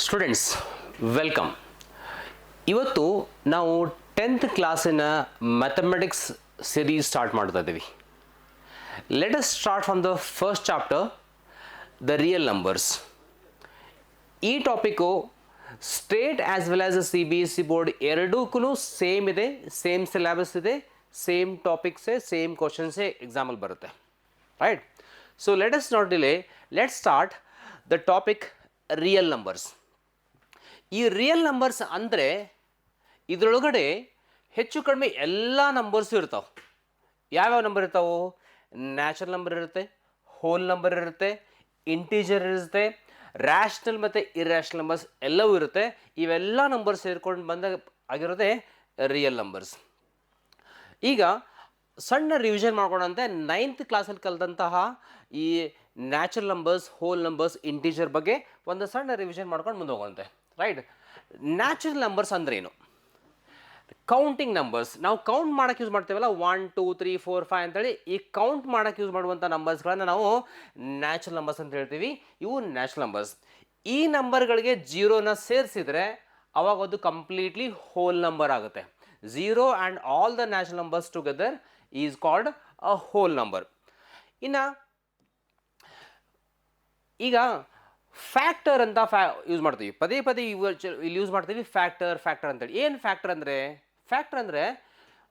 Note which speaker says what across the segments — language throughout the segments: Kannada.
Speaker 1: Students welcome. ಇವತ್ತು ನಾವು 10th ಕ್ಲಾಸಿನ ಮ್ಯಾಥಮೆಟಿಕ್ಸ್ ಸಿರೀಸ್ ಸ್ಟಾರ್ಟ್ ಮಾಡ್ತಾ ಇದ್ದೀವಿ. Let us start from the first chapter, the real numbers. ಈ topic state as well as C B S C board ಎರಡಕ್ಕೂ ಸೇಮ್ ಇದೆ, ಸೇಮ್ ಸಿಲೆಬಸ್ ಇದೆ, ಸೇಮ್ ಟಾಪಿಕ್ಸೇ, ಸೇಮ್ ಕ್ವಶನ್ಸೇ ಎಕ್ಸಾಮಲ್ಲಿ ಬರುತ್ತೆ. Right? So let us not delay, let start the topic real numbers. ಈ ರಿಯಲ್ ನಂಬರ್ಸ್ ಅಂದರೆ ಇದರೊಳಗಡೆ ಹೆಚ್ಚು ಕಡಿಮೆ ಎಲ್ಲ ನಂಬರ್ಸು ಇರ್ತಾವೆ. ಯಾವ್ಯಾವ ನಂಬರ್ ಇರ್ತಾವೆ? ನ್ಯಾಚುರಲ್ ನಂಬರ್ ಇರುತ್ತೆ, ಹೋಲ್ ನಂಬರ್ ಇರುತ್ತೆ, ಇಂಟೀಜರ್ ಇರುತ್ತೆ, ರ್ಯಾಷನಲ್ ಮತ್ತು ಇರ್ಯಾಷನಲ್ ನಂಬರ್ಸ್ ಎಲ್ಲವೂ ಇರುತ್ತೆ. ಇವೆಲ್ಲ ನಂಬರ್ಸ್ ಸೇರ್ಕೊಂಡು ಬಂದಾಗ ಆಗಿರೋದೇ ರಿಯಲ್ ನಂಬರ್ಸ್. ಈಗ ಸಣ್ಣ ರಿವಿಷನ್ ಮಾಡ್ಕೊಂಡಂತೆ 9th ಕ್ಲಾಸಲ್ಲಿ ಕಲಿತಂತಹ ಈ natural numbers, hole numbers, integer ಬಗ್ಗೆ ಒಂದು ಸಣ್ಣ ರಿವಿಷನ್ ಮಾಡ್ಕೊಂಡು ಮುಂದೆ ಹೋಗುವಂತೆ. ರೈಟ್? ನ್ಯಾಚುರಲ್ ನಂಬರ್ಸ್ ಅಂದ್ರೇನು? Counting numbers. ನಾವು ಕೌಂಟ್ ಮಾಡೋಕ್ಕೆ ಯೂಸ್ ಮಾಡ್ತೇವಲ್ಲ, 1 2 3 4 5 ಅಂತೇಳಿ, ಈ ಕೌಂಟ್ ಮಾಡೋಕ್ಕೆ ಯೂಸ್ ಮಾಡುವಂಥ ನಂಬರ್ಸ್ಗಳನ್ನು ನಾವು ನ್ಯಾಚುರಲ್ ನಂಬರ್ಸ್ ಅಂತ ಹೇಳ್ತೀವಿ. ಇವು ನ್ಯಾಚುರಲ್ ನಂಬರ್ಸ್. ಈ ನಂಬರ್ಗಳಿಗೆ ಜೀರೋನ ಸೇರಿಸಿದರೆ ಅವಾಗ ಅದು ಕಂಪ್ಲೀಟ್ಲಿ ಹೋಲ್ ನಂಬರ್ ಆಗುತ್ತೆ. 0 and all the natural numbers together is called a whole number. ಇನ್ನು ಈಗ ಫ್ಯಾಕ್ಟರ್ ಅಂತ ಯೂಸ್ ಮಾಡ್ತೀವಿ, ಪದೇ ಪದೇ ಇಲ್ಲಿ ಯೂಸ್ ಮಾಡ್ತೀವಿ ಫ್ಯಾಕ್ಟರ್ ಅಂತೇಳಿ. ಏನು ಫ್ಯಾಕ್ಟರ್ ಅಂದರೆ? ಫ್ಯಾಕ್ಟರ್ ಅಂದರೆ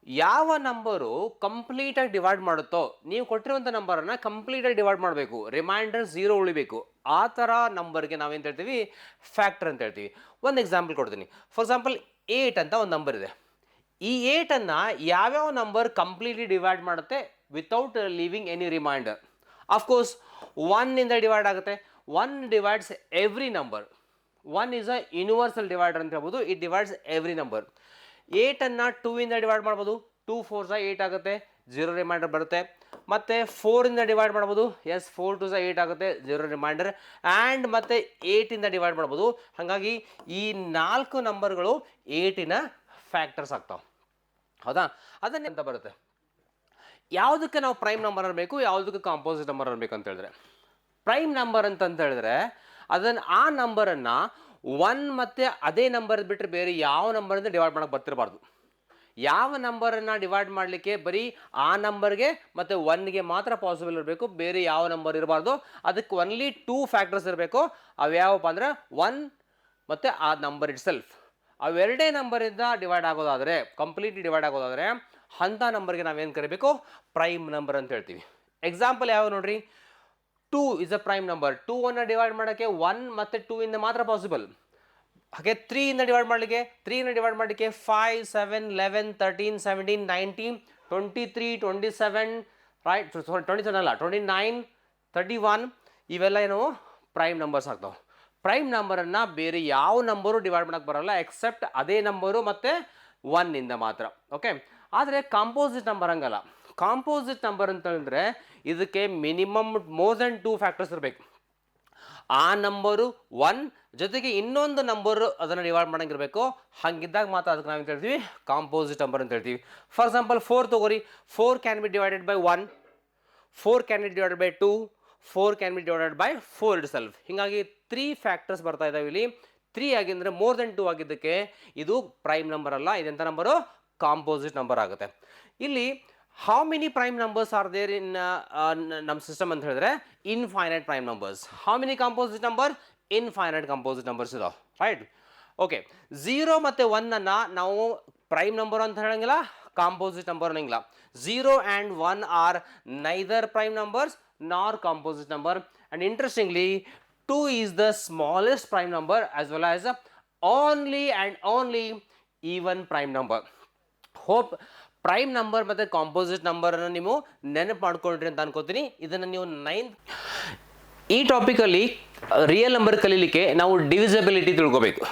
Speaker 1: ಯಾವ ನಂಬರು ಕಂಪ್ಲೀಟಾಗಿ ಡಿವೈಡ್ ಮಾಡುತ್ತೋ, ನೀವು ಕೊಟ್ಟಿರುವಂಥ ನಂಬರನ್ನು ಕಂಪ್ಲೀಟಾಗಿ ಡಿವೈಡ್ ಮಾಡಬೇಕು, ರಿಮೈಂಡರ್ 0 ಉಳಿಬೇಕು, ಆ ಥರ ನಂಬರ್ಗೆ ನಾವೇನು ಹೇಳ್ತೀವಿ? ಫ್ಯಾಕ್ಟರ್ ಅಂತ ಹೇಳ್ತೀವಿ. ಒಂದು ಎಕ್ಸಾಂಪಲ್ ಕೊಡ್ತೀನಿ. ಫಾರ್ ಎಕ್ಸಾಂಪಲ್ 8 ಅಂತ ಒಂದು ನಂಬರ್ ಇದೆ. ಈ 8ಅನ್ನು ಯಾವ್ಯಾವ ನಂಬರ್ ಕಂಪ್ಲೀಟ್ಲಿ ಡಿವೈಡ್ ಮಾಡುತ್ತೆ without leaving any remainder? Of course 1 ಇಂದ ಡಿವೈಡ್ ಆಗುತ್ತೆ. 1 divides every number. 1 is a universal divider ಅಂತ ಹೇಳ್ಬೋದು. It divides every number. 8ಅನ್ನು 2 ಇಂದ ಡಿವೈಡ್ ಮಾಡ್ಬೋದು. 2 4s 8 ಆಗುತ್ತೆ, 0 ರಿಮೈಂಡರ್ ಬರುತ್ತೆ. ಮತ್ತು 4 ಇಂದ ಡಿವೈಡ್ ಮಾಡ್ಬೋದು. ಎಸ್, 4 2s 8 ಆಗುತ್ತೆ, 0 ರಿಮೈಂಡರ್. ಆ್ಯಂಡ್ ಮತ್ತು 8 ಇಂದ ಡಿವೈಡ್ ಮಾಡ್ಬೋದು. ಹಾಗಾಗಿ ಈ 4 ನಂಬರ್ಗಳು 8ನ ಫ್ಯಾಕ್ಟರ್ಸ್ ಆಗ್ತಾವೆ. ಹೌದಾ? ಅದನ್ನೇ ಅಂತ ಬರುತ್ತೆ. ಯಾವುದಕ್ಕೆ ನಾವು ಪ್ರೈಮ್ ನಂಬರ್ ಅನ್ನಬೇಕು, ಯಾವುದಕ್ಕೆ ಕಾಂಪೋಸಿಟ್ ನಂಬರ್ ಅನ್ನಬೇಕು ಅಂತ ಹೇಳಿದ್ರೆ, ಪ್ರೈಮ್ ನಂಬರ್ ಅಂತ ಹೇಳಿದ್ರೆ ಅದನ್ನು ಆ ನಂಬರನ್ನು 1 ಮತ್ತು ಅದೇ ನಂಬರ್ ಬಿಟ್ಟರೆ ಬೇರೆ ಯಾವ ನಂಬರಿಂದ ಡಿವೈಡ್ ಮಾಡೋಕ್ಕೆ ಬರ್ತಿರಬಾರ್ದು. ಯಾವ ನಂಬರನ್ನು ಡಿವೈಡ್ ಮಾಡಲಿಕ್ಕೆ ಬರೀ ಆ ನಂಬರ್ಗೆ ಮತ್ತು 1ಗೆ ಮಾತ್ರ ಪಾಸಿಬಲ್ ಇರಬೇಕು, ಬೇರೆ ಯಾವ ನಂಬರ್ ಇರಬಾರ್ದು. ಅದಕ್ಕೆ ಒನ್ಲಿ 2 ಫ್ಯಾಕ್ಟರ್ಸ್ ಇರಬೇಕು. ಅವ್ಯಾವಪ್ಪ ಅಂದರೆ 1 ಮತ್ತು ಆ ನಂಬರ್ ಇಟ್ ಸೆಲ್ಫ್. ಅವೆರಡೇ ನಂಬರಿಂದ ಡಿವೈಡ್ ಆಗೋದಾದರೆ, ಕಂಪ್ಲೀಟ್ಲಿ ಡಿವೈಡ್ ಆಗೋದಾದರೆ, ಅಂಥ ನಂಬರ್ಗೆ ನಾವೇನು ಕರಿಬೇಕು? ಪ್ರೈಮ್ ನಂಬರ್ ಅಂತ ಹೇಳ್ತೀವಿ. ಎಕ್ಸಾಂಪಲ್ ಯಾವ ನೋಡ್ರಿ? 2 is a prime number. 2 ಅನ್ನು ಡಿವೈಡ್ ಮಾಡೋಕ್ಕೆ 1 ಮತ್ತು 2 ಇಂದ ಮಾತ್ರ ಪಾಸಿಬಲ್. ಹಾಗೆ 3 ಇಂದ ಡಿವೈಡ್ ಮಾಡಲಿಕ್ಕೆ 5 7 11 13 17 19 23 27 ರೈಟ್, 27 ಅಲ್ಲ 29 31 ಇವೆಲ್ಲ ಏನು ಪ್ರೈಮ್ ನಂಬರ್ಸ್ ಆಗ್ತಾವೆ. ಪ್ರೈಮ್ ನಂಬರನ್ನು ಬೇರೆ ಯಾವ ನಂಬರು ಡಿವೈಡ್ ಮಾಡೋಕ್ಕೆ ಬರೋಲ್ಲ ಎಕ್ಸೆಪ್ಟ್ ಅದೇ ನಂಬರು ಮತ್ತು 1 ಇಂದ ಮಾತ್ರ. ಓಕೆ? ಆದರೆ ಕಾಂಪೋಸಿಟ್ ನಂಬರ್ ಹಂಗಲ್ಲ. ಕಾಂಪೋಸಿಟ್ ನಂಬರ್ ಅಂತ ಹೇಳಿದ್ರೆ ಇದಕ್ಕೆ ಮಿನಿಮಮ್ ಮೋರ್ ದೆನ್ 2 ಫ್ಯಾಕ್ಟರ್ಸ್ ಇರಬೇಕು. ಆ ನಂಬರು 1 ಜೊತೆಗೆ ಇನ್ನೊಂದು ನಂಬರು ಅದನ್ನು ಡಿವೈಡ್ ಮಾಡೋಂಗಿರಬೇಕು. ಹಾಗಿದ್ದಾಗ ಮಾತ್ರ ಅದಕ್ಕೆ ನಾವೇನು ಹೇಳ್ತೀವಿ? ಕಾಂಪೋಸಿಟ್ ನಂಬರ್ ಅಂತ ಹೇಳ್ತೀವಿ. ಫಾರ್ ಎಕ್ಸಾಂಪಲ್ 4 ತಗೋರಿ. 4 can be divided by 1, 4 can be divided by 2, 4 can be divided by 4 it self. ಹೀಗಾಗಿ 3 ಫ್ಯಾಕ್ಟರ್ಸ್ ಬರ್ತಾ ಇದ್ದಾವೆ ಇಲ್ಲಿ. 3 ಆಗಿದ್ದರೆ ಮೋರ್ ದೆನ್ 2 ಆಗಿದ್ದಕ್ಕೆ ಇದು ಪ್ರೈಮ್ ನಂಬರ್ ಅಲ್ಲ, ಇದೆಂಥ ನಂಬರು? ಕಾಂಪೋಸಿಟ್ ನಂಬರ್ ಆಗುತ್ತೆ. ಇಲ್ಲಿ how many prime numbers are there in ನಮ್ಮ ಸಿಸ್ಟಮ್ ಅಂತ ಹೇಳಿದ್ರೆ infinite prime numbers. How many composite number? Infinite composite numbers ಇದಾವೆ. ರೈಟ್? ಓಕೆ. 0 ಮತ್ತು 1ಅನ್ನು ನಾವು ಪ್ರೈಮ್ ನಂಬರ್ ಅಂತ ಹೇಳಂಗಿಲ್ಲ, ಕಾಂಪೋಸಿಟ್ ನಂಬರ್ ಅನ್ನಂಗಿಲ್ಲ. 0 and 1 are neither prime numbers nor composite number. And interestingly 2 is the smallest prime number as well as only and only even prime number. Hope prime number ಮತ್ತು ಕಾಂಪೋಸಿಟ್ ನಂಬರನ್ನು ನೀವು ನೆನಪು ಮಾಡ್ಕೊಂಡ್ರಿ ಅಂತ ಅನ್ಕೋತೀನಿ. ಇದನ್ನು ನೀವು 9th ಈ ಟಾಪಿಕಲ್ಲಿ ರಿಯಲ್ ನಂಬರ್ ಕಲೀಲಿಕ್ಕೆ ನಾವು ಡಿವಿಸಿಬಿಲಿಟಿ ತಿಳ್ಕೊಬೇಕು.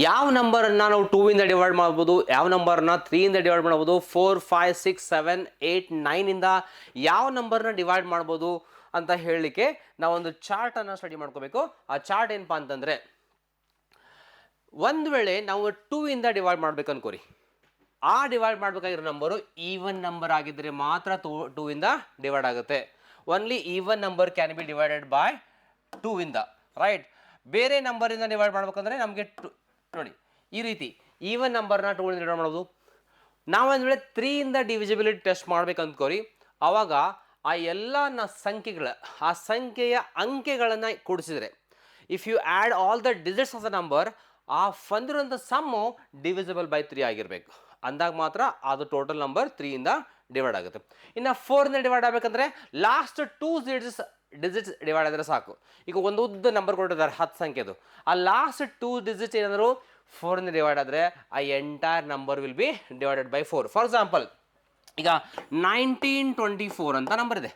Speaker 1: ಯಾವ ನಂಬರನ್ನು ನಾವು 2 ಇಂದ ಡಿವೈಡ್ ಮಾಡ್ಬೋದು, ಯಾವ ನಂಬರನ್ನು 3 ಇಂದ ಡಿವೈಡ್ ಮಾಡ್ಬೋದು, 4 5 6 7 8 9 ಇಂದ ಯಾವ ನಂಬರ್ನ ಡಿವೈಡ್ ಮಾಡ್ಬೋದು ಅಂತ ಹೇಳಲಿಕ್ಕೆ ನಾವೊಂದು ಚಾರ್ಟನ್ನು ಸ್ಟಡಿ ಮಾಡ್ಕೋಬೇಕು. ಆ ಚಾರ್ಟ್ ಏನಪ್ಪ ಅಂತಂದರೆ, ಒಂದು ವೇಳೆ ನಾವು 2 ಇಂದ ಡಿವೈಡ್ ಮಾಡ್ಬೇಕು ಅನ್ಕೋರಿ, ಆ ಡಿವೈಡ್ ಮಾಡಬೇಕಾಗಿರೋ ನಂಬರು ಈವನ್ ನಂಬರ್ ಆಗಿದ್ದರೆ ಮಾತ್ರ 2 ಇಂದ ಡಿವೈಡ್ ಆಗುತ್ತೆ. Only even number can be divided by 2 ಇಂದ. ರೈಟ್? ಬೇರೆ ನಂಬರಿಂದ ಡಿವೈಡ್ ಮಾಡ್ಬೇಕಂದ್ರೆ ನಮಗೆ ನೋಡಿ ಈ ರೀತಿ ಈವನ್ ನಂಬರ್ನ 2 ಇಂದ ಡಿವೈಡ್ ಮಾಡೋದು. ನಾವು ಒಂದು ವೇಳೆ 3 ಇಂದ ಡಿವಿಸಿಬಿಲಿಟಿ ಟೆಸ್ಟ್ ಮಾಡ್ಬೇಕು ಅಂದ್ಕೋರಿ, ಅವಾಗ ಆ ಎಲ್ಲ ಆ ಸಂಖ್ಯೆಯ ಅಂಕೆಗಳನ್ನು ಕೂಡಿಸಿದರೆ if you add all the digits of the number, ಆ ಬಂದಿರುವಂಥ ಸಮ್ಮು ಡಿವಿಸಿಬಲ್ ಬೈ 3 ಆಗಿರಬೇಕು. ಅಂದಾಗ ಮಾತ್ರ ಅದು ಟೋಟಲ್ ನಂಬರ್ 3 ಇಂದ ಡಿವೈಡ್ ಆಗುತ್ತೆ. ಇನ್ನು 4 ಇಂದ ಡಿವೈಡ್ ಆಗಬೇಕಂದ್ರೆ ಲಾಸ್ಟ್ 2 ಡಿಜಿಟ್ಸ್ ಡಿವೈಡ್ ಆದರೆ ಸಾಕು. ಈಗ ಒಂದು ಉದ್ದ ನಂಬರ್ ಕೊಟ್ಟಿದ್ದಾರೆ 10 ಸಂಖ್ಯೆದು, ಆ ಲಾಸ್ಟ್ 2 ಡಿಜಿಟ್ಸ್ ಏನಾದರೂ 4 ಇಂದ ಡಿವೈಡ್ ಆದರೆ ಆ entire number will be divided by 4. For example ಈಗ 1924 ಅಂತ ನಂಬರ್ ಇದೆ.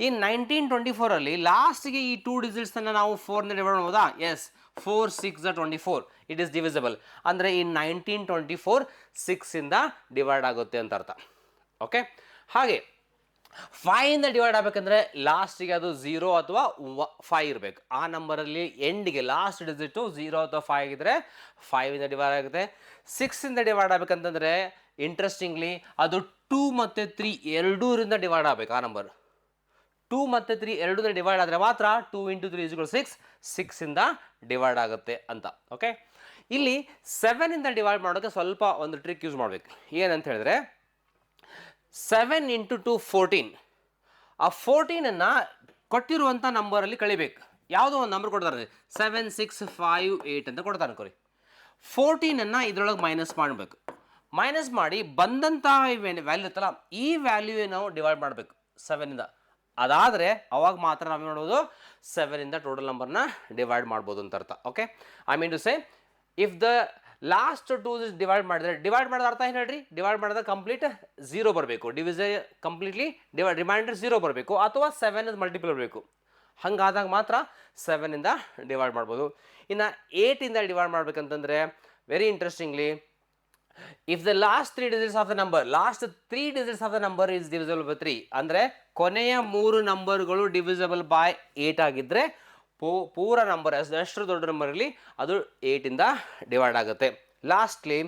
Speaker 1: ಈ 1924 ಲಾಸ್ಟ್ಗೆ ಈ 2 ಡಿಜಿಟ್ಸನ್ನು ನಾವು 4 ಇಂದ ಡಿವೈಡ್ ಮಾಡ್ಬೋದಾ? Yes, 4 6 24, it is divisible. ಅಂದರೆ ಈ 1924 6 ಇಂದ ಡಿವೈಡ್ ಆಗುತ್ತೆ ಅಂತ ಅರ್ಥ. ಓಕೆ, ಹಾಗೆ 5 ಇಂದ ಡಿವೈಡ್ ಆಗಬೇಕಂದ್ರೆ ಲಾಸ್ಟಿಗೆ ಅದು 0 ಅಥವಾ 5 ಇರಬೇಕು. ಆ ನಂಬರಲ್ಲಿ ಎಂಡಿಗೆ ಲಾಸ್ಟ್ ಡಿಜಿಟು 0 ಅಥವಾ 5 ಆಗಿದ್ರೆ 5 ಇಂದ ಡಿವೈಡ್ ಆಗುತ್ತೆ. 6 ಇಂದ ಡಿವೈಡ್ ಆಗಬೇಕಂತಂದರೆ ಇಂಟ್ರೆಸ್ಟಿಂಗ್ಲಿ ಅದು 2 ಮತ್ತು 3 ಎರಡೂರಿಂದ ಡಿವೈಡ್ ಆಗಬೇಕು. ಆ ನಂಬರ್ 2 ಮತ್ತು 3 ಎರಡೂರಿಂದ ಡಿವೈಡ್ ಆದರೆ ಮಾತ್ರ 2 × 3 = 6, 6 ಇಂದ ಡಿವೈಡ್ ಆಗುತ್ತೆ ಅಂತ. ಓಕೆ, ಇಲ್ಲಿ 7 ಇಂದ ಡಿವೈಡ್ ಮಾಡೋಕ್ಕೆ ಸ್ವಲ್ಪ ಒಂದು ಟ್ರಿಕ್ ಯೂಸ್ ಮಾಡಬೇಕು. ಏನಂತ ಹೇಳಿದ್ರೆ 7 × 2 14. ಆ 14ಅನ್ನು ಕೊಟ್ಟಿರುವಂಥ ನಂಬರಲ್ಲಿ ಕಳಿಬೇಕು. ಯಾವುದೋ ಒಂದು ನಂಬರ್ ಕೊಡ್ತಾರೆ, 7 6 5 8 ಅಂತ ಕೊಡ್ತಾರೆ ಅನ್ಕೋರಿ. 14ಅನ್ನು ಇದರೊಳಗೆ ಮೈನಸ್ ಮಾಡಬೇಕು. ಮೈನಸ್ ಮಾಡಿ ಬಂದಂಥ ವ್ಯಾಲ್ಯೂ ಇತ್ತಲ್ಲ, ಈ ವ್ಯಾಲ್ಯೂ ನಾವು ಡಿವೈಡ್ ಮಾಡಬೇಕು 7 ಇಂದ. ಅದಾದರೆ ಅವಾಗ ಮಾತ್ರ ನಾವು ನೋಡೋದು 7 ಇಂದ ಟೋಟಲ್ ನಂಬರ್ನ ಡಿವೈಡ್ ಮಾಡ್ಬೋದು ಅಂತ ಅರ್ಥ. Okay, I mean to say if the last 2 divide ಮಾಡಿದ್ರೆ, ಡಿವೈಡ್ ಮಾಡಿದ ಅರ್ಥ ಏನು ಹೇಳ್ರಿ, ಡಿವೈಡ್ ಮಾಡಿದ್ರೆ ಕಂಪ್ಲೀಟ್ 0 ಬರಬೇಕು, ಕಂಪ್ಲೀಟ್ಲಿ ರಿಮೈಂಡರ್ 0 ಬರಬೇಕು, ಅಥವಾ 7 ಮಲ್ಟಿಪಲ್ ಬರಬೇಕು. ಹಾಗಾದಾಗ ಮಾತ್ರ 7 ಇಂದ ಡಿವೈಡ್ ಮಾಡ್ಬೋದು. ಇನ್ನು 8 ಇಂದ ಡಿವೈಡ್ ಮಾಡ್ಬೇಕಂತಂದರೆ very interestingly, if the last 3 digits of the number is divisible by 3, ಅಂದರೆ ಕೊನೆಯ 3 ನಂಬರ್ಗಳು ಡಿವಿಸಿಬಲ್ ಬೈ 8 ಆಗಿದ್ದರೆ ಪೂರ ನಂಬರ್ ಎಷ್ಟು ದೊಡ್ಡ ನಂಬರ್ ಇರಲಿ ಅದು 8 ಇಂದ ಡಿವೈಡ್ ಆಗುತ್ತೆ. ಲಾಸ್ಟ್ಲಿ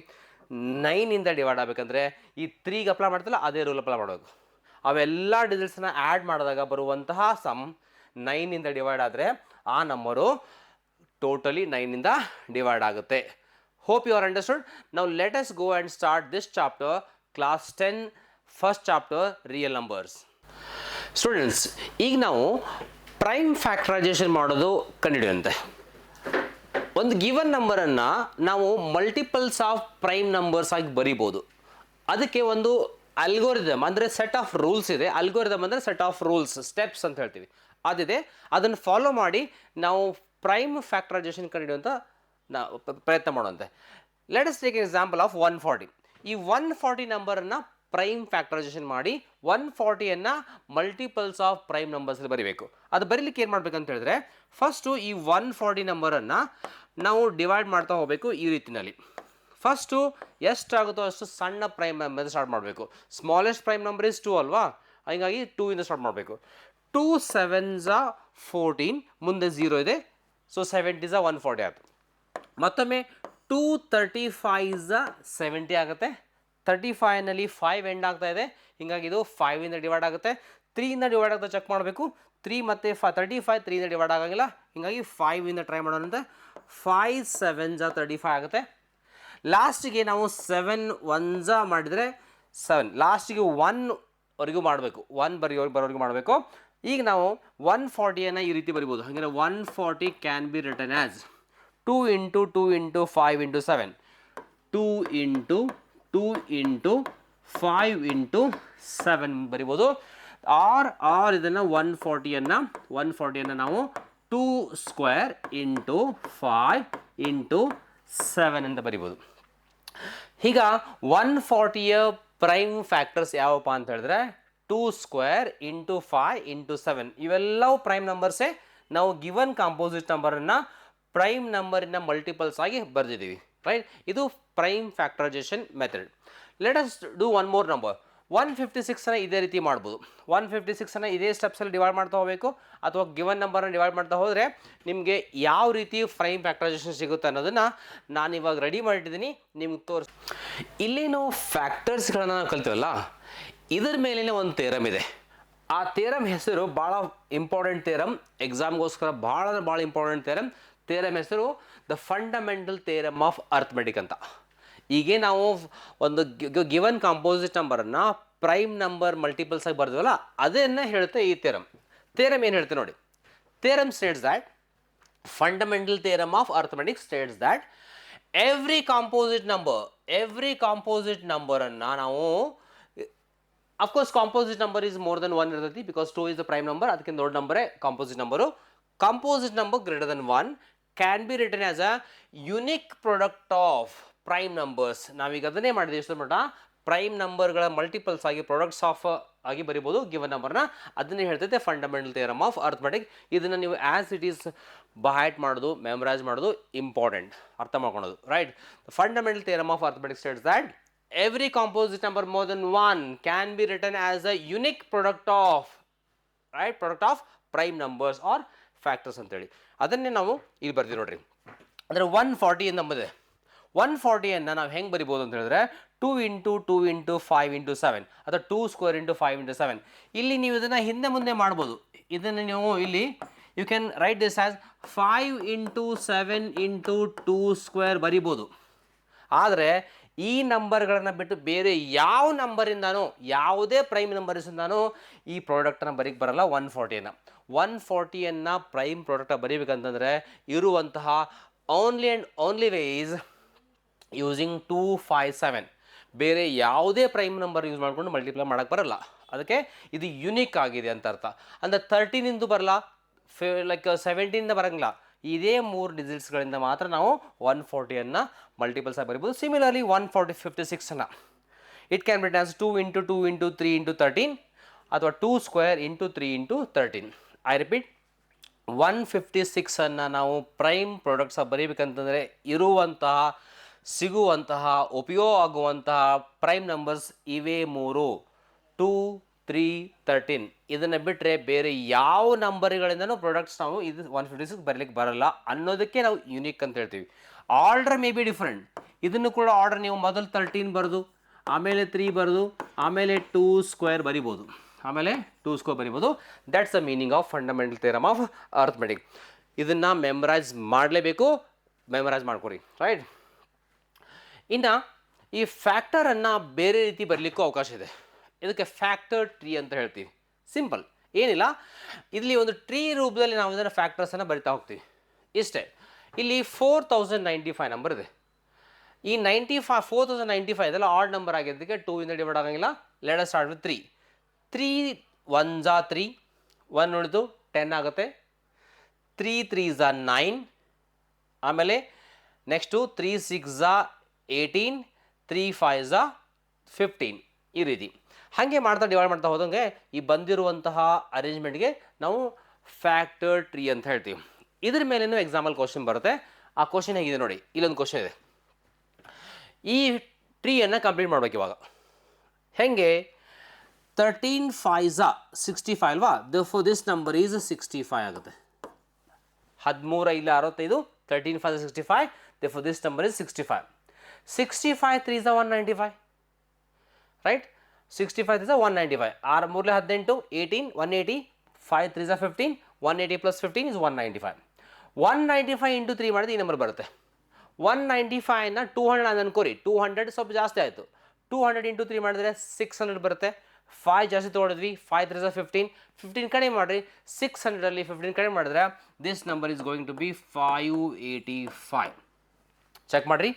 Speaker 1: 9 ಇಂದ ಡಿವೈಡ್ ಆಗಬೇಕಂದ್ರೆ ಈ 3ಗೆ ಅಪ್ಲೈ ಮಾಡ್ತಲ್ಲ ಅದೇ ರೂಲ್ ಅಪ್ಲೈ ಮಾಡಬೇಕು. ಅವೆಲ್ಲ ಡಿಜಿಟ್ಸ್ನ ಆ್ಯಡ್ ಮಾಡಿದಾಗ ಬರುವಂತಹ ಸಮ್ 9 ಇಂದ ಡಿವೈಡ್ ಆದರೆ ಆ ನಂಬರು ಟೋಟಲಿ 9 ಇಂದ ಡಿವೈಡ್ ಆಗುತ್ತೆ. Hope you are understood. Now let us go and start this chapter, class 10, first chapter, real numbers. Students, ಈಗ ನಾವು ಪ್ರೈಮ್ ಫ್ಯಾಕ್ಟರೈಸೇಷನ್ ಮಾಡೋದು ಕಂಡುಹಿಡಿಯುವಂತೆ. ಒಂದು ಗಿವನ್ ನಂಬರನ್ನು ನಾವು ಮಲ್ಟಿಪಲ್ಸ್ ಆಫ್ ಪ್ರೈಮ್ ನಂಬರ್ಸ್ ಆಗಿ ಬರಿಬೋದು. ಅದಕ್ಕೆ ಒಂದು ಅಲ್ಗೋರಿದಮ್ ಅಂದರೆ ಸೆಟ್ ಆಫ್ ರೂಲ್ಸ್ ಇದೆ. ಅಲ್ಗೋರಿದಮ್ ಅಂದರೆ ಸೆಟ್ ಆಫ್ ರೂಲ್ಸ್, ಸ್ಟೆಪ್ಸ್ ಅಂತ ಹೇಳ್ತೀವಿ, ಅದಿದೆ. ಅದನ್ನು ಫಾಲೋ ಮಾಡಿ ನಾವು ಪ್ರೈಮ್ ಫ್ಯಾಕ್ಟರೈಸೇಷನ್ ಕಂಡುಹಿಡಿಯುವಂಥ ನಾವು ಪ್ರಯತ್ನ ಮಾಡುವಂತೆ. Let us take example of 140. ಈ 140 ನಂಬರನ್ನು ಪ್ರೈಮ್ ಫ್ಯಾಕ್ಟರೈಸೇಷನ್ ಮಾಡಿ 140ಅನ್ನು ಮಲ್ಟಿಪಲ್ಸ್ ಆಫ್ ಪ್ರೈಮ್ ನಂಬರ್ಸ್ ಬರೀಬೇಕು. ಅದು ಬರೀಲಿಕ್ಕೆ ಏನು ಮಾಡಬೇಕಂತ ಹೇಳಿದ್ರೆ, ಫಸ್ಟು ಈ 140 ನಂಬರನ್ನು ನಾವು ಡಿವೈಡ್ ಮಾಡ್ತಾ ಹೋಗಬೇಕು ಈ ರೀತಿಯಲ್ಲಿ. ಫಸ್ಟು ಎಷ್ಟಾಗುತ್ತೋ ಅಷ್ಟು ಸಣ್ಣ ಪ್ರೈಮ್ ನಂಬರ್ ಸ್ಟಾರ್ಟ್ ಮಾಡಬೇಕು. ಸ್ಮಾಲೆಸ್ಟ್ ಪ್ರೈಮ್ ನಂಬರ್ ಇಸ್ 2 ಅಲ್ವಾ, ಹೀಗಾಗಿ 2 ಇಂದ ಸ್ಟಾರ್ಟ್ ಮಾಡಬೇಕು. 2 7s 14, ಮುಂದೆ 0 ಇದೆ, ಸೊ 70s 140 ಆಯಿತು. ಮತ್ತೊಮ್ಮೆ 2 35s 70 ಆಗುತ್ತೆ. 35ನಲ್ಲಿ 5 ಎಂಡ್ ಆಗ್ತಾ ಇದೆ, ಹೀಗಾಗಿ ಇದು 5 ಇಂದ ಡಿವೈಡ್ ಆಗುತ್ತೆ. 3 ಇಂದ ಡಿವೈಡ್ ಆಗುತ್ತೆ, ಚೆಕ್ ಮಾಡಬೇಕು. 3 ಮತ್ತು 35 3 ಇಂದ ಡಿವೈಡ್ ಆಗಂಗಿಲ್ಲ, ಹೀಗಾಗಿ 5 ಇಂದ ಟ್ರೈ ಮಾಡೋಣಂತೆ. 5 7s 35 ಆಗುತ್ತೆ. ಲಾಸ್ಟಿಗೆ ನಾವು 7 1s ಮಾಡಿದರೆ 7, ಲಾಸ್ಟಿಗೆ 1ವರೆಗೂ ಮಾಡಬೇಕು, 1 ಬರೋವರೆಗೂ ಮಾಡಬೇಕು. ಈಗ ನಾವು 140ಅನ್ನು ಈ ರೀತಿ ಬರಿಬೋದು. ಹಾಗೆ 140 ಕ್ಯಾನ್ ಬಿ ರಿಟನ್ ಆ್ಯಸ್ 2 × 2 × 5 × 7, 2 × 2 × 5 × 7 ಬರಿಬೋದು. ಆರ್ ಇದನ್ನು 140ಅನ್ನು ನಾವು 2² × 5 × 7 ಅಂತ ಬರಿಬೋದು. ಈಗ 140ಯ ಪ್ರೈಮ್ ಫ್ಯಾಕ್ಟರ್ಸ್ ಯಾವಪ್ಪ ಅಂತ ಹೇಳಿದ್ರೆ 2² × 5 × 7 ಇವೆಲ್ಲವೂ ಪ್ರೈಮ್ ನಂಬರ್ಸೇ. ನಾವು ಗಿವನ್ ಕಾಂಪೋಸಿಟ್ ನಂಬರನ್ನು ಪ್ರೈಮ್ ನಂಬರಿನ ಮಲ್ಟಿಪಲ್ಸ್ ಆಗಿ ಬರೆದಿದ್ದೀವಿ, ರೈಟ್. ಇದು prime factorisation method. Let us do one more number. 156ಅನ್ನು ಇದೇ ರೀತಿ ಮಾಡ್ಬೋದು. 156ಅನ್ನು ಇದೇ ಸ್ಟೆಪ್ಸಲ್ಲಿ ಡಿವೈಡ್ ಮಾಡ್ತಾ ಹೋಗಬೇಕು, ಅಥವಾ ಗಿವನ್ ನಂಬರನ್ನು ಡಿವೈಡ್ ಮಾಡ್ತಾ ಹೋದರೆ ನಿಮಗೆ ಯಾವ ರೀತಿ ಪ್ರೈಮ್ ಫ್ಯಾಕ್ಟರೈಸೇಷನ್ ಸಿಗುತ್ತೆ ಅನ್ನೋದನ್ನು ನಾನು ಇವಾಗ ರೆಡಿ ಮಾಡಿಟ್ಟಿದ್ದೀನಿ, ನಿಮ್ಗೆ ತೋರಿಸಿ. ಇಲ್ಲಿ ನಾವು ಫ್ಯಾಕ್ಟರ್ಸ್ಗಳನ್ನು ಕಲ್ತೀವಲ್ಲ, ಇದರ ಮೇಲಿನ ಒಂದು ಥಿಯರಮ್ ಇದೆ. ಆ ಥಿಯರಮ್ ಹೆಸರು ಭಾಳ ಇಂಪಾರ್ಟೆಂಟ್ ಥಿಯರಮ್, ಎಕ್ಸಾಮ್ಗೋಸ್ಕರ ಭಾಳ ಇಂಪಾರ್ಟೆಂಟ್ ಥಿಯರಮ್. ಥಿಯರಮ್ ಹೆಸರು the fundamental theorem of arithmetic ಅಂತ. ಹೀಗೆ ನಾವು ಒಂದು ಗಿವನ್ ಕಾಂಪೋಸಿಟ್ ನಂಬರನ್ನು ಪ್ರೈಮ್ ನಂಬರ್ ಮಲ್ಟಿಪಲ್ಸ್ ಆಗಿ ಬರ್ತೀವಲ್ಲ ಅದನ್ನು ಹೇಳುತ್ತೆ ಈ ಥಿಯರಮ್. ಥಿಯರಮ್ ಏನು ಹೇಳ್ತೆ ನೋಡಿ. Theorem States that fundamental theorem of arithmetic states that every composite number ಅನ್ನ ನಾವು of course composite number is more than 1 ಇರ್ತೈತಿ because 2 is the prime number, ಅದಕ್ಕೆ ದೊಡ್ಡ ನಂಬರೇ composite number greater than 1 can be written as a unique product of prime numbers. ನಾವೀಗ ಅದನ್ನೇ ಮಾಡಿದ್ದೀವಿ ಎಷ್ಟು ಮಟ್ಟ ಪ್ರೈಮ್ ನಂಬರ್ಗಳ ಮಲ್ಟಿಪಲ್ಸ್ ಆಗಿ ಪ್ರಾಡಕ್ಟ್ಸ್ ಆಫ್ ಆಗಿ ಬರಿಬೋದು ಗಿವನ್ ನಂಬರ್ನ. ಅದನ್ನೇ ಹೇಳ್ತೈತೆ ಫಂಡಮೆಂಟಲ್ ಥಿಯರಮ್ ಆಫ್ ಅರ್ಥಮೆಟಿಕ್. ಇದನ್ನು ನೀವು ಆ್ಯಸ್ ಇಟ್ ಈಸ್ ಬಹೈಟ್ ಮಾಡೋದು, ಮೆಮರೈಸ್ ಮಾಡೋದು ಇಂಪಾರ್ಟೆಂಟ್, ಅರ್ಥ ಮಾಡ್ಕೊಳೋದು. Right, fundamental theorem of arithmetic States that every composite number more than 1 can be written as a unique product of prime numbers or factors ಅಂತೇಳಿ ಅದನ್ನೇ ನಾವು ಇಲ್ಲಿ ಬರ್ತೀವಿ ನೋಡ್ರಿ. ಅಂದರೆ 140 ಏನು ನಂಬರ್ ಇದೆ. 140 ನಾವು ಹೆಂಗೆ ಬರಿಬೋದು ಅಂತ ಹೇಳಿದ್ರೆ 2 into 2 into 5 into 7 ಅಥವಾ 2 square into 5 into 7. ಇಲ್ಲಿ ನೀವು ಇದನ್ನು ಹಿಂದೆ ಮುಂದೆ ಮಾಡ್ಬೋದು. ಇದನ್ನು ನೀವು ಇಲ್ಲಿ you can write this as 5 into 7 into 2 square ಬರಿಬೋದು. ಆದರೆ ಈ ನಂಬರ್ಗಳನ್ನು ಬಿಟ್ಟು ಬೇರೆ ಯಾವ ನಂಬರಿಂದಾನೂ, ಯಾವುದೇ ಪ್ರೈಮ್ ನಂಬರ್ಸಿಂದಾನೂ ಈ ಪ್ರಾಡಕ್ಟನ್ನು ಬರೀಕ್ಕೆ ಬರಲ್ಲ 140. ಪ್ರೈಮ್ ಪ್ರಾಡಕ್ಟ್ ಬರೀಬೇಕಂತಂದರೆ ಇರುವಂತಹ only and only way is using 257. ಬೇರೆ ಯಾವುದೇ ಪ್ರೈಮ್ ನಂಬರ್ ಯೂಸ್ ಮಾಡ್ಕೊಂಡು ಮಲ್ಟಿಪ್ಲೈ ಮಾಡೋಕ್ಕೆ ಬರಲ್ಲ. ಅದಕ್ಕೆ ಇದು ಯುನಿಕ್ ಆಗಿದೆ ಅಂತ ಅರ್ಥ. ಅಂದರೆ 13 ಬರಲ್ಲ, ಲೈಕ್ 17 ಬರೋಂಗಿಲ್ಲ. ಇದೇ 3 ಡಿಜಿಟ್ಸ್ಗಳಿಂದ ಮಾತ್ರ ನಾವು 140 ಮಲ್ಟಿಪಲ್ಸ್ ಆಗಿ ಬರೀಬೋದು. Similarly 156 it can be as 2 into 2 into 3 into 13 ಅಥವಾ 2 square into 3 into 13. I repeat, 156 ನಾವು ಪ್ರೈಮ್ ಪ್ರಾಡಕ್ಟ್ಸ್ ಬರೀಬೇಕಂತಂದರೆ ಸಿಗುವಂತಹ ಉಪಯೋಗ ಆಗುವಂತಹ ಪ್ರೈಮ್ ನಂಬರ್ಸ್ ಇವೇ 3, 2, 3, 13. ಇದನ್ನು ಬಿಟ್ಟರೆ ಬೇರೆ ಯಾವ ನಂಬರ್ಗಳಿಂದನೂ ಪ್ರಾಡಕ್ಟ್ಸ್ ನಾವು ಇದು 156 ಬರಲಿಕ್ಕೆ ಬರಲ್ಲ ಅನ್ನೋದಕ್ಕೆ ನಾವು ಯುನಿಕ್ ಅಂತ ಹೇಳ್ತೀವಿ. Order may be different. ಇದನ್ನು ಕೂಡ ಆರ್ಡರ್ ನೀವು ಮೊದಲು 13 ಬರೆದು ಆಮೇಲೆ 3 ಬರೆದು ಆಮೇಲೆ 2 square ಬರಿಬೋದು, that's the meaning of fundamental theorem of arithmetic. ಇದನ್ನು ಮೆಮರೈಸ್ ಮಾಡಲೇಬೇಕು, ಮೆಮರೈಸ್ ಮಾಡ್ಕೊರಿ. ರೈಟ್, ಇನ್ನು ಈ ಫ್ಯಾಕ್ಟರನ್ನು ಬೇರೆ ರೀತಿ ಬರಲಿಕ್ಕೂ ಅವಕಾಶ ಇದೆ. ಇದಕ್ಕೆ ಫ್ಯಾಕ್ಟರ್ ಟ್ರೀ ಅಂತ ಹೇಳ್ತೀವಿ. ಸಿಂಪಲ್, ಏನಿಲ್ಲ, ಇಲ್ಲಿ ಒಂದು ಟ್ರೀ ರೂಪದಲ್ಲಿ ನಾವು ಇದನ್ನು ಫ್ಯಾಕ್ಟರ್ಸನ್ನು ಬರಿತಾ ಹೋಗ್ತೀವಿ. ಇಷ್ಟೇ. ಇಲ್ಲಿ 4095 ನಂಬರ್ ಇದೆ. ಈ 4095 ಇದೆಲ್ಲ ಆಡ್ ನಂಬರ್ ಆಗಿದ್ದಕ್ಕೆ 2 ಇಂದ ಡಿವೈಡ್ ಆಗಂಗಿಲ್ಲ. Let us start with 3. 3 1s 3, 1 ಉಳಿದು 10 ಆಗುತ್ತೆ. 3 3s 9, ಆಮೇಲೆ ನೆಕ್ಸ್ಟು 3 6s 18, 3 5s 15. ಈ ರೀತಿ ಹಾಗೆ ಮಾಡ್ತಾ ಡಿವೈಡ್ ಮಾಡ್ತಾ ಹೋದಂಗೆ ಈ ಬಂದಿರುವಂತಹ ಅರೇಂಜ್ಮೆಂಟ್ಗೆ ನಾವು ಫ್ಯಾಕ್ಟರ್ ಟ್ರೀ ಅಂತ ಹೇಳ್ತೀವಿ. ಇದ್ರ ಮೇಲೇನೂ ಎಕ್ಸಾಂಪಲ್ ಕ್ವಶನ್ ಬರುತ್ತೆ. ಆ ಕ್ವಶನ್ ಹೇಗಿದೆ ನೋಡಿ, ಇಲ್ಲೊಂದು ಕ್ವಶನ್ ಇದೆ. ಈ ಟ್ರೀಯನ್ನು ಕಂಪ್ಲೀಟ್ ಮಾಡ್ಬೇಕು ಇವಾಗ. ಹೇಗೆ? 13 5s 65 ಅಲ್ವಾ? therefore this number is 65 ಆಗುತ್ತೆ. 13 ಇಲ್ಲ 65, 13 5 65, therefore this number is 65. 65 3s 195, right? 65 is 195. 6 3 18, 18 180, 5 3s 15, 180 plus 15 is 195. 195 into 3 ಮಾಡಿದ್ರೆ ಈ ನಂಬರ್ ಬರುತ್ತೆ. 195ನ 200 ಅಂತ ಅನ್ಕೋರಿ. 200 ಸ್ವಲ್ಪ ಜಾಸ್ತಿ ಆಯಿತು. 200 into 3 ಮಾಡಿದ್ರೆ 600 ಬರುತ್ತೆ. 5 ಜಾಸ್ತಿ ತೊಗೊಂಡಿದ್ವಿ. 5 3s 15, 15 ಕಡಿಮೆ ಮಾಡಿರಿ. 600ಅಲ್ಲಿ 15 ಕಡಿಮೆ ಮಾಡಿದ್ರೆ this number is going to be 585. Check ಮಾಡಿರಿ.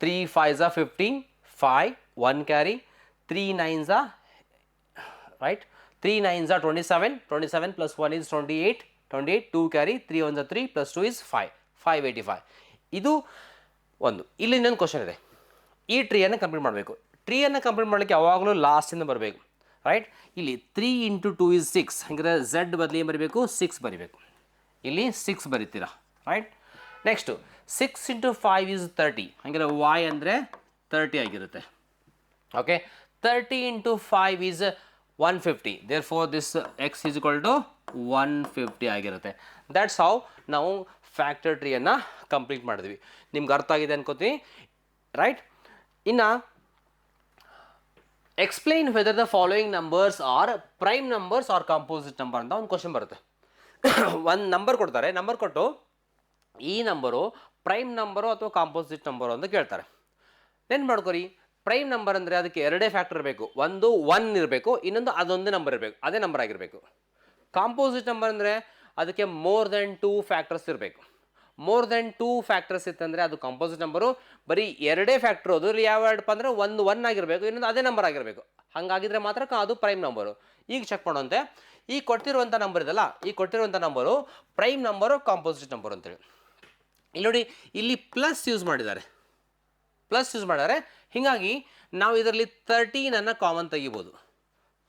Speaker 1: 3 5s 15, 5 1 carry, 3 9s right, 3 9s 27, 27 plus 1 is 28, 28 2 carry, 3 1s 3 plus 2 is 5, 585. ಇದು ಒಂದು. ಇಲ್ಲಿ ಇನ್ನೊಂದು ಕ್ವಶನ್ ಇದೆ. ಈ ಟ್ರೀಯನ್ನು ಕಂಪ್ಲೀಟ್ ಮಾಡಬೇಕು. ಟ್ರೀಯನ್ನು ಕಂಪ್ಲೀಟ್ ಮಾಡಲಿಕ್ಕೆ ಯಾವಾಗಲೂ ಲಾಸ್ಟಿಂದ ಬರಬೇಕು. ರೈಟ್, ಇಲ್ಲಿ 3 into 2 is 6. ಹಾಗಿದ್ರೆ ಝೆಡ್ ಬದಲಿ ಏನು ಬರೀಬೇಕು? 6 ಬರೀಬೇಕು. ಇಲ್ಲಿ 6 ಬರೀತೀರಾ. Right, next 6 into 5 is 30. ಹಾಗಿದ್ರೆ y ಅಂದರೆ 30 ಆಗಿರುತ್ತೆ. Okay, 30 into 5 is 150. therefore this x is equal to 150 ಆಗಿರುತ್ತೆ. ದ್ಯಾಟ್ಸ್ ಹೌ ನಾವು ಫ್ಯಾಕ್ಟರ್ ಟ್ರೀಯನ್ನು ಕಂಪ್ಲೀಟ್ ಮಾಡಿದ್ವಿ. ನಿಮ್ಗೆ ಅರ್ಥ ಆಗಿದೆ ಅನ್ಕೋತೀನಿ. ರೈಟ್, ಇನ್ನು explain whether the following numbers are prime numbers R composite number ಅಂತ ಒಂದು ಕ್ವಶನ್ ಬರುತ್ತೆ. ಒಂದು ನಂಬರ್ ಕೊಡ್ತಾರೆ. ನಂಬರ್ ಕೊಟ್ಟು ಈ ನಂಬರು ಪ್ರೈಮ್ ನಂಬರು ಅಥವಾ ಕಾಂಪೋಸಿಟ್ ನಂಬರು ಅಂತ ಕೇಳ್ತಾರೆ. ನೆನ್ಪು ಮಾಡ್ಕೊರಿ, ಪ್ರೈಮ್ ನಂಬರ್ ಅಂದರೆ ಅದಕ್ಕೆ ಎರಡೇ ಫ್ಯಾಕ್ಟರ್ ಇರಬೇಕು. ಒಂದು 1 ಇರಬೇಕು, ಇನ್ನೊಂದು ಅದೊಂದೇ ನಂಬರ್ ಇರಬೇಕು, ಅದೇ ನಂಬರ್ ಆಗಿರಬೇಕು. ಕಾಂಪೋಸಿಟ್ ನಂಬರ್ ಅಂದರೆ ಅದಕ್ಕೆ ಮೋರ್ ದೆನ್ 2 ಫ್ಯಾಕ್ಟರ್ಸ್ ಇರಬೇಕು. ಮೋರ್ ದೆನ್ 2 ಫ್ಯಾಕ್ಟರ್ಸ್ ಇತ್ತಂದರೆ ಅದು ಕಾಂಪೋಸಿಟ್ ನಂಬರು. ಬರೀ ಎರಡೇ ಫ್ಯಾಕ್ಟರ್ ಅದು ಯಾವ ಎರಡಪ್ಪ ಅಂದರೆ ಒಂದು 1 ಆಗಿರಬೇಕು, ಇನ್ನೊಂದು ಅದೇ ನಂಬರ್ ಆಗಿರಬೇಕು. ಹಾಗಾಗಿದ್ರೆ ಮಾತ್ರ ಅದು ಪ್ರೈಮ್ ನಂಬರು. ಈಗ ಚೆಕ್ ಮಾಡೋಂತೆ, ಈ ಕೊಟ್ಟಿರುವಂಥ ನಂಬರ್ ಇದಲ್ಲ, ಈ ಕೊಟ್ಟಿರುವಂಥ number prime number composite number ಅಂತೇಳಿ. ಇಲ್ಲಿ ನೋಡಿ, ಇಲ್ಲಿ ಪ್ಲಸ್ ಯೂಸ್ ಮಾಡಿದ್ದಾರೆ, ಹೀಗಾಗಿ ನಾವು ಇದರಲ್ಲಿ 13 ಕಾಮನ್ ತೆಗಿಬೋದು.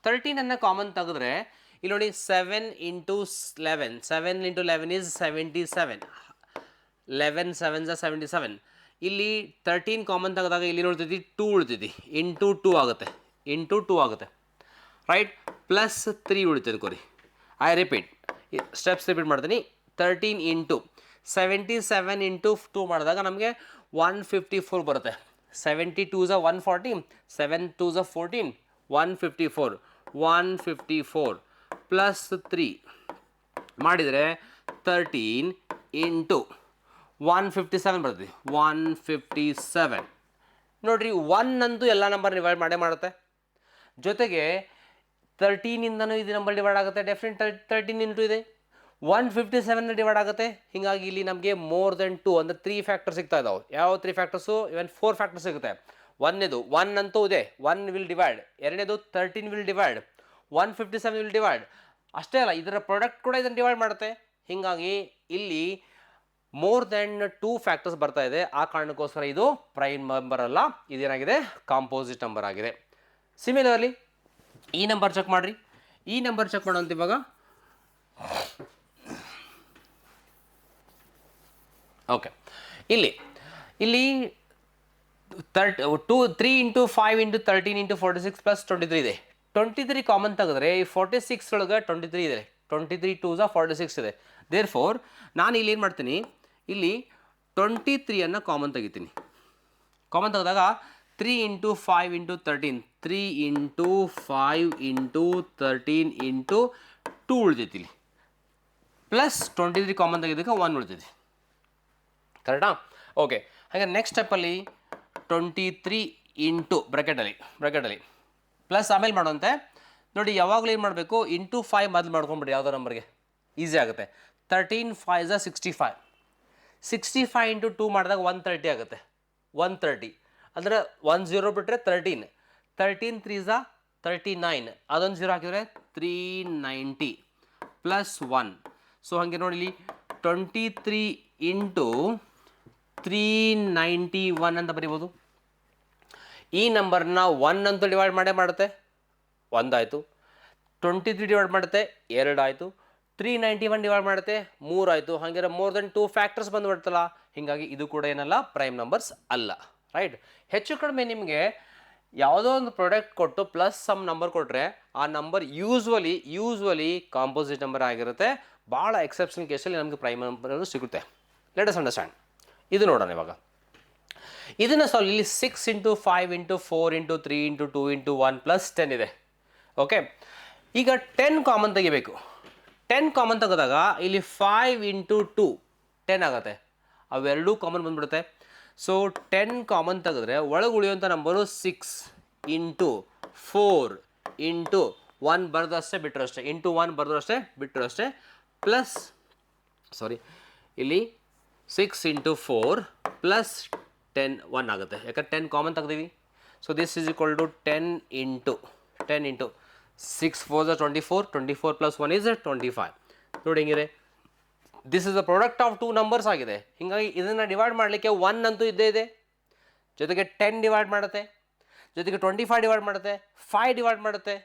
Speaker 1: 13 ಕಾಮನ್ ತೆಗೆದ್ರೆ ಇಲ್ಲಿ ನೋಡಿ 7 ಇಂಟು 11, 7 ಇಂಟು 11 ಈಸ್ 77, 11 7 77. ಇಲ್ಲಿ 13 ಕಾಮನ್ ತೆಗೆದಾಗ ಇಲ್ಲಿ ಉಳಿತೈತಿ 2 ಉಳಿತೈತಿ, ಇಂಟು 2 ಆಗುತ್ತೆ, ರೈಟ್. ಪ್ಲಸ್ 3 ಉಳಿತೈತೆ ಕೊರಿ. ಐ ರಿಪೀಟ್, ಸ್ಟೆಪ್ಸ್ ರಿಪೀಟ್ ಮಾಡ್ತೀನಿ. 13 ಇಂಟು 77 ಇಂಟು 2 ಮಾಡಿದಾಗ ನಮಗೆ 154 ಬರುತ್ತೆ. 72 ಸ 140, 7 2 ಸ 14, 154 ಪ್ಲಸ್ 3 ಮಾಡಿದರೆ 13 ಇಂಟು 157 ಬರ್ತದೆ, 157. ನೋಡಿರಿ, 1 ಅಂತೂ ಎಲ್ಲ ನಂಬರ್ ಡಿವೈಡ್ ಮಾಡುತ್ತೆ. ಜೊತೆಗೆ 13ಇಂದನೂ ಇದು ನಂಬರ್ ಡಿವೈಡ್ ಆಗುತ್ತೆ, ಡೆಫಿನೆಟ್ 13 ಇಂಟು ಇದೆ. 157 ಡಿವೈಡ್ ಆಗುತ್ತೆ. ಹೀಗಾಗಿ ಇಲ್ಲಿ ನಮಗೆ ಮೋರ್ ದೆನ್ 2 ಅಂದರೆ 3 ಫ್ಯಾಕ್ಟರ್ ಸಿಗ್ತಾ ಇದಾವೆ. ಯಾವ 3 ಫ್ಯಾಕ್ಟರ್ಸು? ಇವನ್ 4 ಫ್ಯಾಕ್ಟರ್ ಸಿಗುತ್ತೆ. ಒಂದನೇದು 1 ಅಂತೂ ಇದೆ, 1 ವಿಲ್ ಡಿವೈಡ್. ಎರಡನೇದು 13 ವಿಲ್ ಡಿವೈಡ್, 157 ವಿಲ್ ಡಿವೈಡ್. ಅಷ್ಟೇ ಅಲ್ಲ, ಇದರ ಪ್ರಾಡಕ್ಟ್ ಕೂಡ ಇದನ್ನು ಡಿವೈಡ್ ಮಾಡುತ್ತೆ. ಹೀಗಾಗಿ ಇಲ್ಲಿ ಮೋರ್ ದೆನ್ 2 ಫ್ಯಾಕ್ಟರ್ಸ್ ಬರ್ತಾ ಇದೆ. ಆ ಕಾರಣಕ್ಕೋಸ್ಕರ ಇದು ಪ್ರೈಮ್ ನಂಬರ್ ಅಲ್ಲ, ಇದೇನಾಗಿದೆ? ಕಾಂಪೋಸಿಟ್ ನಂಬರ್ ಆಗಿದೆ. ಸಿಮಿಲರ್ಲಿ ಈ ನಂಬರ್ ಚೆಕ್ ಮಾಡಿರಿ. ಈ ನಂಬರ್ ಚೆಕ್ ಮಾಡೋಂತ ಇವಾಗ ಓಕೆ, ಇಲ್ಲಿ 3 ಇಂಟು 5 ಇಂಟು 13 ಇಂಟು 46 ಪ್ಲಸ್ 23 ಇದೆ. 23 ಕಾಮನ್ ತೆಗೆದ್ರೆ ಈ 46 ಒಳಗೆ 23 ಇದೆ, 23 2 ಸ 46 ಇದೆ. ದೇರ್ ಫೋರ್ ನಾನು ಇಲ್ಲಿ ಏನು ಮಾಡ್ತೀನಿ, ಇಲ್ಲಿ 23 ಕಾಮನ್ ತೆಗಿತೀನಿ. ಕಾಮನ್ ತೆಗೆದಾಗ 3 into 5 into 13, 3 into 5 into 13 into 2 ಉಳಿತೈತಿ ಇಲ್ಲಿ, ಪ್ಲಸ್ 23 ಕಾಮನ್ ತೆಗೆದಕ್ಕೆ 1 ಉಳಿತೈತಿ. ಕರೆಕ್ಟಾ? ಓಕೆ, ಹಾಗೆ ನೆಕ್ಸ್ಟ್ ಸ್ಟೆಪ್ಪಲ್ಲಿ 23 ಇಂಟು ಬ್ರ್ಯಾಕೆಟಲ್ಲಿ ಪ್ಲಸ್ ಆಮೇಲೆ ಮಾಡುವಂತೆ. ನೋಡಿ, ಯಾವಾಗಲೂ ಏನು ಮಾಡಬೇಕು, ಇಂಟು 5 ಮೊದಲು ಮಾಡ್ಕೊಂಬಿಡಿ, ಯಾವುದೋ ನಂಬರ್ಗೆ ಈಸಿ ಆಗುತ್ತೆ. 13 5 ಸ 65, 65 ಇಂಟು 2 ಮಾಡಿದಾಗ 130 ಆಗುತ್ತೆ. 130 ಅಂದರೆ 1 0 ಬಿಟ್ಟರೆ 13, 13 3 ಸ 39, ಅದೊಂದು 0 ಹಾಕಿದರೆ 390 ಪ್ಲಸ್ 1. ಸೊ ಹಾಗೆ ನೋಡಿ, ಇಲ್ಲಿ 23 ಇಂಟು 391 ಅಂತ ಬರಿಬೋದು. ಈ ನಂಬರ್ನ 1 ಅಂತೂ ಡಿವೈಡ್ ಮಾಡುತ್ತೆ, 1 ಆಯಿತು. 23 ಡಿವೈಡ್ ಮಾಡುತ್ತೆ, 2 ಆಯಿತು. 391 ಡಿವೈಡ್ ಮಾಡುತ್ತೆ, 3 ಆಯಿತು. ಹಾಗೆ ಮೋರ್ ದೆನ್ 2 ಫ್ಯಾಕ್ಟರ್ಸ್ ಬಂದುಬಿಡ್ತಲ್ಲ, ಹೀಗಾಗಿ ಇದು ಕೂಡ ಏನಲ್ಲ, ಪ್ರೈಮ್ ನಂಬರ್ಸ್ ಅಲ್ಲ. ರೈಟ್? ಹೆಚ್ಚು ಕಡಿಮೆ ನಿಮಗೆ ಯಾವುದೋ ಒಂದು ಪ್ರಾಡಕ್ಟ್ ಕೊಟ್ಟು ಪ್ಲಸ್ ಸಮ್ ನಂಬರ್ ಕೊಟ್ಟರೆ ಆ ನಂಬರ್ ಯೂಸ್ವಲಿ ಕಾಂಪೋಸಿಟ್ ನಂಬರ್ ಆಗಿರುತ್ತೆ. ಭಾಳ ಎಕ್ಸೆಪ್ಷನ್ ಕೇಸಲ್ಲಿ ನಮಗೆ ಪ್ರೈಮ್ ನಂಬರ್ ಸಿಗುತ್ತೆ. Let us understand. ಇದು ನೋಡೋಣ ಇವಾಗ. ಇದನ್ನು ಸಾಲ್ವ್, ಇಲ್ಲಿ 6 into 5 into 4 into 3 into 2 into 1 plus 10 ಇದೆ. ಓಕೆ, ಈಗ 10 ಕಾಮನ್ ತೆಗಿಬೇಕು. 10 ಕಾಮನ್ ತೆಗೆದಾಗ ಇಲ್ಲಿ 5 ಇಂಟು 2 10 ಆಗುತ್ತೆ, ಅವೆರಡೂ ಕಾಮನ್ ಬಂದ್ಬಿಡುತ್ತೆ. ಸೊ 10 ಕಾಮನ್ ತೆಗೆದ್ರೆ ಒಳಗೆ ಉಳಿಯುವಂಥ ನಂಬರು 6 ಇಂಟು 4 ಇಂಟು 1 ಬರೆದು ಅಷ್ಟೇ ಬಿಟ್ಟರು ಅಷ್ಟೇ, ಇಂಟು 1 ಬರೆದು ಅಷ್ಟೇ ಬಿಟ್ಟರು ಅಷ್ಟೇ, ಪ್ಲಸ್ ಇಲ್ಲಿ 6 ಇಂಟು 4 ಪ್ಲಸ್ 10 1 ಆಗುತ್ತೆ, ಯಾಕಂದ್ರೆ 10 ಕಾಮನ್ ತೆಗ್ದೀವಿ. So this is equal to 10 into 6 4 ಸ 24, 24 ಪ್ಲಸ್ 1 ಈಸ್ 25. ನೋಡಿ ಹೆಂಗಿದೆ, this is the product of 2 numbers ಆಗಿದೆ. ಹೀಗಾಗಿ ಇದನ್ನು ಡಿವೈಡ್ ಮಾಡಲಿಕ್ಕೆ 1 ಅಂತೂ ಇದ್ದೇ ಇದೆ, ಜೊತೆಗೆ 10 ಡಿವೈಡ್ ಮಾಡುತ್ತೆ, ಜೊತೆಗೆ 25 ಡಿವೈಡ್ ಮಾಡುತ್ತೆ, 5 ಡಿವೈಡ್ ಮಾಡುತ್ತೆ.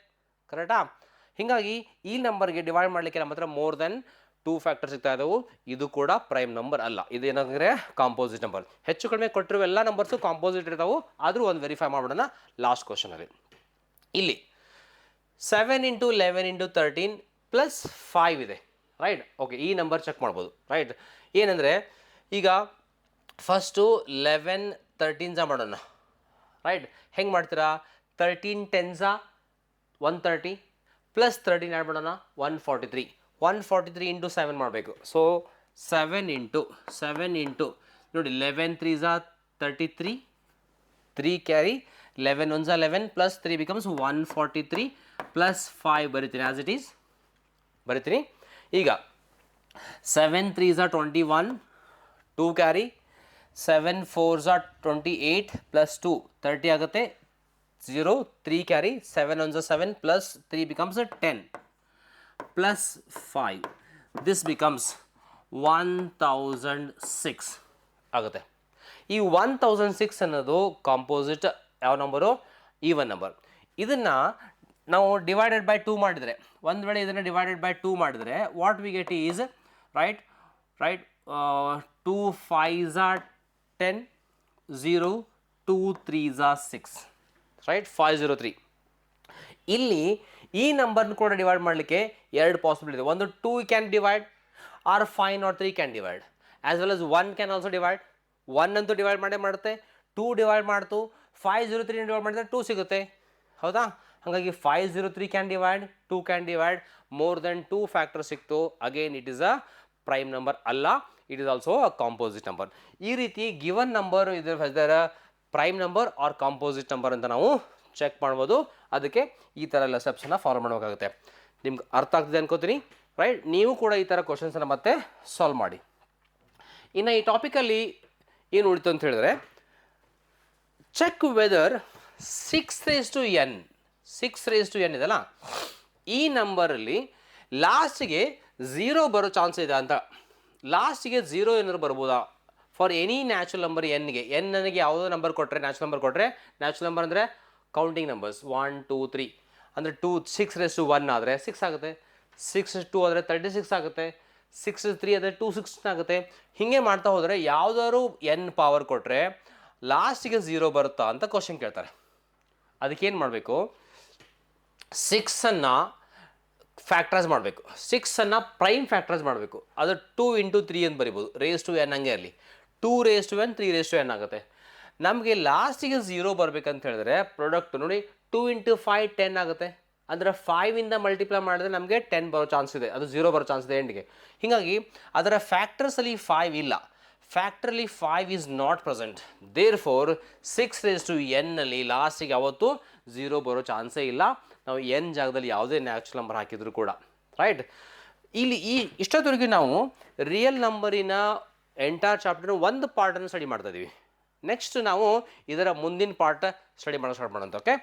Speaker 1: ಕರೆಕ್ಟಾ? ಹೀಗಾಗಿ ಈ ನಂಬರ್ಗೆ ಡಿವೈಡ್ ಮಾಡಲಿಕ್ಕೆ ನಮ್ಮ ಹತ್ರ ಮೋರ್ ದೆನ್ 2 ಫ್ಯಾಕ್ಟರ್ ಸಿಗ್ತಾ ಇದ್ದವು. ಇದು ಕೂಡ ಪ್ರೈಮ್ ನಂಬರ್ ಅಲ್ಲ, ಇದು ಏನಾದರೆ ಕಾಂಪೋಸಿಟ್ ನಂಬರ್. ಹೆಚ್ಚು ಕಡಿಮೆ ಕೊಟ್ಟಿರುವ ಎಲ್ಲ ನಂಬರ್ಸು ಕಾಂಪೋಸಿಟ್ ಇರ್ತಾವೆ. ಆದರೂ ಒಂದು ವೆರಿಫೈ ಮಾಡೋಣ ಲಾಸ್ಟ್ ಕ್ವಶನಲ್ಲಿ. ಇಲ್ಲಿ 7 ಇಂಟು 11 ಇಂಟು 13 ಪ್ಲಸ್ 5 ಇದೆ. ರೈಟ್? ಓಕೆ, ಈ ನಂಬರ್ ಚೆಕ್ ಮಾಡ್ಬೋದು. ರೈಟ್? ಏನಂದರೆ ಈಗ ಫಸ್ಟು 11 13 ಮಾಡೋಣ. ರೈಟ್? ಹೆಂಗೆ ಮಾಡ್ತೀರಾ? 13 10 130 ಪ್ಲಸ್ 13 ಆ್ಯಡ್ ಮಾಡೋಣ 143 ಇಂಟು 7 ಮಾಡಬೇಕು. ಸೊ 7 ಇಂಟು ನೋಡಿ 11 3s are 33, 3 carry, 11 1s are 11 plus 3 becomes 143 plus 5 ಬರಿತೀನಿ ಆಸ್ ಇಟ್ ಈಸ್ ಬರಿತೀನಿ. ಈಗ 7 3s are 21, 2 carry, 7 4s are 28 plus 2 30 ಆಗುತ್ತೆ, 0 3 carry, 7 1s are 7 plus 3 becomes 10 plus 5, this becomes 1006 ಆಗುತ್ತೆ. ಈ 1006 ಅನ್ನೋದು ಕಾಂಪೋಸಿಟ್ ಯಾವ ನಂಬರು? Even number. ಇದನ್ನು ನಾವು ಡಿವೈಡೆಡ್ ಬೈ 2 ಮಾಡಿದರೆ, ಒಂದು ವೇಳೆ ಇದನ್ನು ಡಿವೈಡೆಡ್ ಬೈ 2 ಮಾಡಿದರೆ what we get is right 2 5s are 10, 0 2 3s are 6 right 503. ಇಲ್ಲಿ ಈ ನಂಬರ್ನ ಕೂಡ ಡಿವೈಡ್ ಮಾಡಲಿಕ್ಕೆ ಎರಡು ಪಾಸಿಬಲ್ ಇದೆ. ಒಂದು 2 can divide or 5 or 3 can divide, as well as 1 can also divide. 1 ಅಂತೂ ಡಿವೈಡ್ ಮಾಡೇ ಮಾಡುತ್ತೆ, 2 ಡಿವೈಡ್ ಮಾಡ್ತು, 503 ಡಿವೈಡ್ ಮಾಡಿದ್ರೆ 2 ಸಿಗುತ್ತೆ, ಹೌದಾ? ಹಾಗಾಗಿ 503 can divide, 2 can divide, more then 2 factor ಸಿಕ್ತು. Again it is a prime number ಅಲ್ಲ, it is also a composite number. ಈ ರೀತಿ ಗಿವನ್ ನಂಬರ್ ಇದರ prime number or composite number ಅಂತ ನಾವು ಚೆಕ್ ಮಾಡ್ಬೋದು. ಅದಕ್ಕೆ ಈ ಥರ ಎಲ್ಲ ಸ್ಟೆಪ್ಸನ್ನು ಫಾಲೋ ಮಾಡಬೇಕಾಗುತ್ತೆ. ನಿಮ್ಗೆ ಅರ್ಥ ಆಗ್ತಿದೆ ಅನ್ಕೋತೀನಿ, ರೈಟ್? ನೀವು ಕೂಡ ಈ ಥರ ಕ್ವಶನ್ಸನ್ನು ಮತ್ತೆ ಸಾಲ್ವ್ ಮಾಡಿ. ಇನ್ನು ಈ ಟಾಪಿಕಲ್ಲಿ ಏನು ಉಳಿತು ಅಂತ ಹೇಳಿದ್ರೆ, ಚೆಕ್ ವೆದರ್ 6n ಇದಲ್ಲ, ಈ ನಂಬರಲ್ಲಿ ಲಾಸ್ಟಿಗೆ 0 ಬರೋ ಚಾನ್ಸ್ ಇದೆ ಅಂತ. ಲಾಸ್ಟಿಗೆ 0 ಏನಾದ್ರು ಬರ್ಬೋದಾ ಫಾರ್ ಎನಿ ನ್ಯಾಚುರಲ್ ನಂಬರ್ ಎನ್ಗೆ. ಎನ್ ನನಗೆ ಯಾವುದೋ ನಂಬರ್ ಕೊಟ್ಟರೆ, ನ್ಯಾಚುರಲ್ ನಂಬರ್ ಕೊಟ್ಟರೆ, ನ್ಯಾಚುರಲ್ ನಂಬರ್ ಅಂದರೆ ಕೌಂಟಿಂಗ್ ನಂಬರ್ಸ್ 1 2 3 ಅಂದರೆ 6 ಆದರೆ 6 ಆಗುತ್ತೆ, 6 ಆದರೆ 36 ಆಗುತ್ತೆ, 6 ಆದರೆ 216 ಆಗುತ್ತೆ. ಹೀಗೆ ಮಾಡ್ತಾ ಹೋದರೆ ಯಾವುದಾದ್ರು ಎನ್ ಪವರ್ ಕೊಟ್ಟರೆ ಲಾಸ್ಟಿಗೆ 0 ಬರುತ್ತಾ ಅಂತ ಕ್ವಶನ್ ಕೇಳ್ತಾರೆ. ಅದಕ್ಕೇನು ಮಾಡಬೇಕು? 6ಅನ್ನು ಫ್ಯಾಕ್ಟ್ರೈಸ್ ಮಾಡಬೇಕು, 6ಅನ್ನು ಪ್ರೈಮ್ ಫ್ಯಾಕ್ಟ್ರೈಸ್ ಮಾಡಬೇಕು. ಅದು 2 ಇಂಟು 3 ಅಂತ ಬರಿಬೋದು, ರೇಸ್ ಟು ಎನ್ ಹಂಗೆ ಇರಲಿ. 2 raise to n 3 raise to n ಆಗುತ್ತೆ. ನಮಗೆ ಲಾಸ್ಟಿಗೆ 0 ಬರಬೇಕಂತ ಹೇಳಿದ್ರೆ ಪ್ರಾಡಕ್ಟ್ ನೋಡಿ 2 ಇಂಟು 5 10 ಆಗುತ್ತೆ. ಅಂದರೆ 5ಇಂದ ಮಲ್ಟಿಪ್ಲೈ ಮಾಡಿದ್ರೆ ನಮಗೆ 10 ಬರೋ ಚಾನ್ಸ್ ಇದೆ, ಅದು 0 ಬರೋ ಚಾನ್ಸ್ ಇದೆ ಎಂಡಿಗೆ. ಹೀಗಾಗಿ ಅದರ ಫ್ಯಾಕ್ಟರ್ಸಲ್ಲಿ 5 ಇಲ್ಲ, ಫ್ಯಾಕ್ಟ್ರಲ್ಲಿ 5 is not present. Therefore 6 raise to ಎನ್ನಲ್ಲಿ ಲಾಸ್ಟಿಗೆ ಯಾವತ್ತು 0 ಬರೋ ಚಾನ್ಸೇ ಇಲ್ಲ. ನಾವು ಎನ್ ಜಾಗದಲ್ಲಿ ಯಾವುದೇ ನ್ಯಾಚುರಲ್ ನಂಬರ್ ಹಾಕಿದ್ರು ಕೂಡ, ರೈಟ್? ಇಲ್ಲಿ ಇಷ್ಟೊತ್ತವರೆಗೆ ನಾವು ರಿಯಲ್ ನಂಬರಿನ ಎಂಟೈರ್ ಚಾಪ್ಟರ್ನ ಒಂದು ಪಾರ್ಟನ್ನು ಸ್ಟಡಿ ಮಾಡ್ತಾ ಇದ್ದೀವಿ. ನೆಕ್ಸ್ಟ್ ನಾವು ಇದರ ಮುಂದಿನ ಪಾರ್ಟ್ ಸ್ಟಡಿ ಮಾಡೋಕೆ ಸ್ಟಾರ್ಟ್ ಮಾಡೋಣ. ಓಕೆ,